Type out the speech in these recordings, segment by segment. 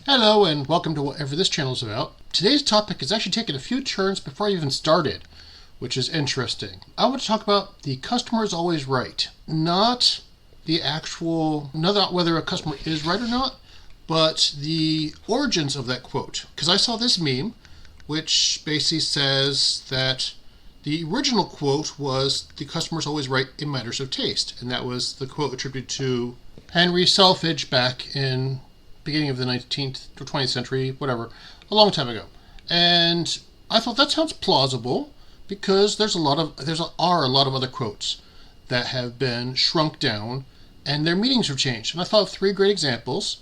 Hello and welcome to whatever this channel is about. Today's topic has actually taken a few turns before I even started, which is interesting. I want to talk about the customer is always right. Not whether a customer is right or not, but the origins of that quote. Because I saw this meme, which basically says that the original quote was the customer is always right in matters of taste. And that was the quote attributed to Henry Selfridge back in beginning of the 19th or 20th century, whatever, a long time ago. And I thought that sounds plausible because there are a lot of other quotes that have been shrunk down and their meanings have changed. And I thought of three great examples.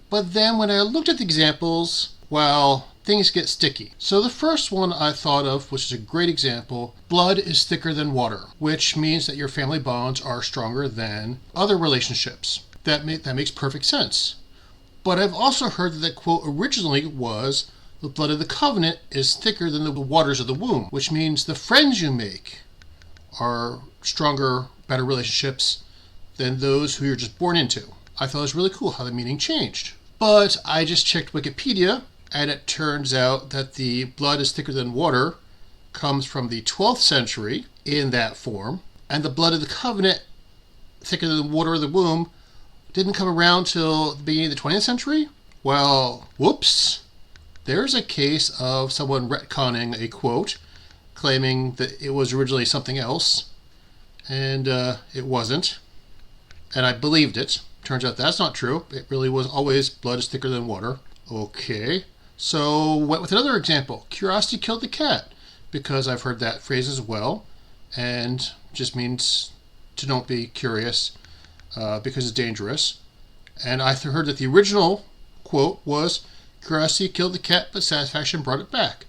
But then when I looked at the examples, well, things get sticky. So the first one I thought of, which is a great example, blood is thicker than water, which means that your family bonds are stronger than other relationships. That makes perfect sense. But I've also heard that quote originally was, the blood of the covenant is thicker than the waters of the womb, which means the friends you make are stronger, better relationships than those who you're just born into. I thought it was really cool how the meaning changed. But I just checked Wikipedia, and it turns out that the blood is thicker than water comes from the 12th century in that form, and the blood of the covenant, thicker than the water of the womb, didn't come around till the beginning of the 20th century? Well, whoops. There's a case of someone retconning a quote, claiming that it was originally something else, and it wasn't. And I believed it. Turns out that's not true. It really was always blood is thicker than water. Okay. So went with another example. Curiosity killed the cat, because I've heard that phrase as well, and just means to don't be curious. Because it's dangerous. And I heard that the original quote was, curiosity killed the cat, but satisfaction brought it back.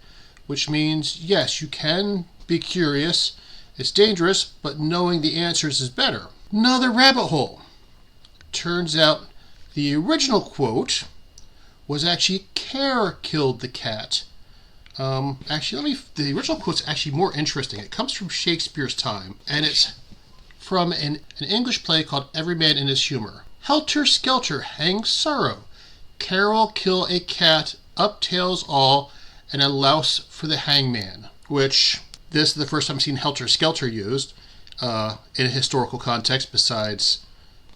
Which means, yes, you can be curious. It's dangerous, but knowing the answers is better. Another rabbit hole. Turns out the original quote was actually care killed the cat. The original quote's actually more interesting. It comes from Shakespeare's time, and it's from an English play called Every Man in His Humor. Helter skelter hangs sorrow. Care will kill a cat, up tails all, and a louse for the hangman. Which, this is the first time I've seen helter skelter used in a historical context besides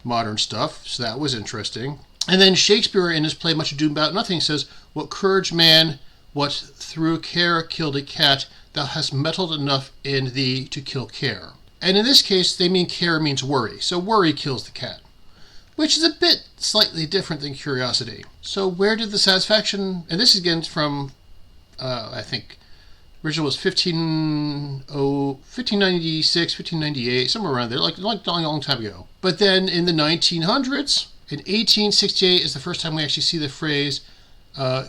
modern stuff, so that was interesting. And then Shakespeare in his play Much Ado About Nothing says, what courage man, what through care killed a cat, thou hast mettled enough in thee to kill care. And in this case, they mean care means worry. So worry kills the cat, which is a bit slightly different than curiosity. So where did the satisfaction, and this is again from, I think, original was 1596, 1598, somewhere around there, like a long time ago. But then in the 1900s, in 1868 is the first time we actually see the phrase,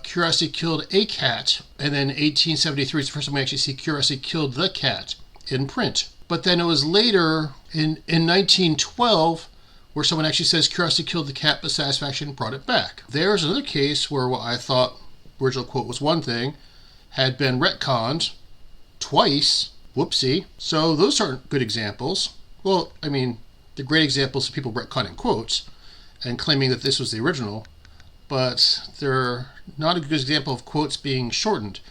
curiosity killed a cat. And then 1873 is the first time we actually see curiosity killed the cat in print. But then it was later, in 1912, where someone actually says curiosity killed the cat, but satisfaction brought it back. There's another case where what I thought original quote was one thing, had been retconned twice. Whoopsie. So those aren't good examples. Well, I mean, they're great examples of people retconning quotes and claiming that this was the original, but they're not a good example of quotes being shortened.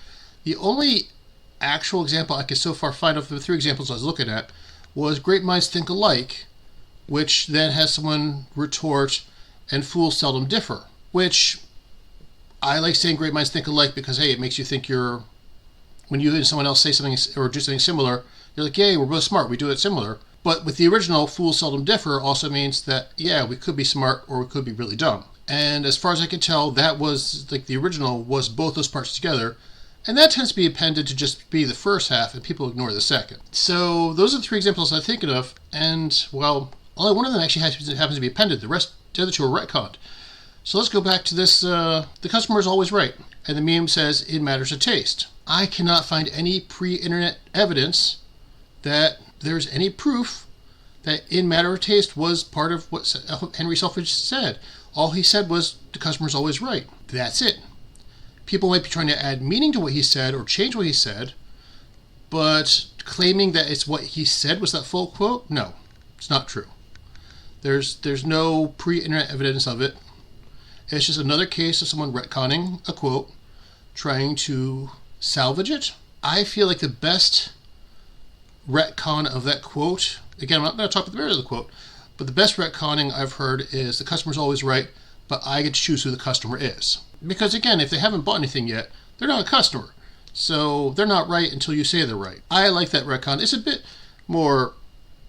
The only actual example I could so far find of the three examples I was looking at was great minds think alike, which then has someone retort, and fools seldom differ, which I like saying great minds think alike because, hey, it makes you think when you and someone else say something or do something similar, you're like, yay, we're both smart, we do it similar. But with the original, fools seldom differ also means that, yeah, we could be smart or we could be really dumb. And as far as I can tell, that was, like, the original was both those parts together. And that tends to be appended to just be the first half, and people ignore the second. So those are the three examples I'm thinking of, and, well, only one of them actually happens to be appended. The other two are retconned. So let's go back to this, the customer is always right. And the meme says, it matters of taste. I cannot find any pre-internet evidence that there's any proof that in matter of taste was part of what Henry Selfridge said. All he said was, the customer's always right. That's it. People might be trying to add meaning to what he said or change what he said, but claiming that it's what he said was that full quote, no, it's not true. There's no pre-internet evidence of it. It's just another case of someone retconning a quote, trying to salvage it. I feel like the best retcon of that quote, again, I'm not going to talk about the merit of the quote, but the best retconning I've heard is the customer's always right, but I get to choose who the customer is. Because again, if they haven't bought anything yet, they're not a customer. So they're not right until you say they're right. I like that retcon. It's a bit more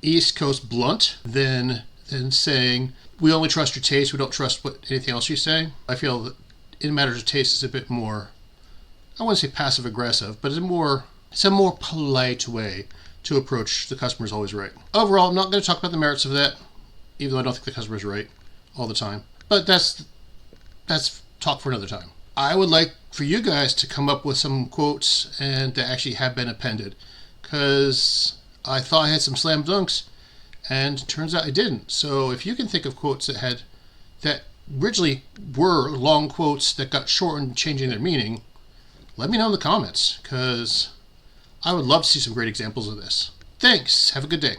East Coast blunt than saying, we only trust your taste, we don't trust anything else you say. I feel that in matters of taste is a bit more, I wouldn't say passive aggressive, but it's a more polite way to approach the customer's always right. Overall, I'm not going to talk about the merits of that, even though I don't think the customer's right all the time. But that's talk for another time. I would like for you guys to come up with some quotes and that actually have been appended, because I thought I had some slam dunks, and turns out I didn't. So if you can think of quotes that originally were long quotes that got shortened, changing their meaning, let me know in the comments, because I would love to see some great examples of this. Thanks. Have a good day.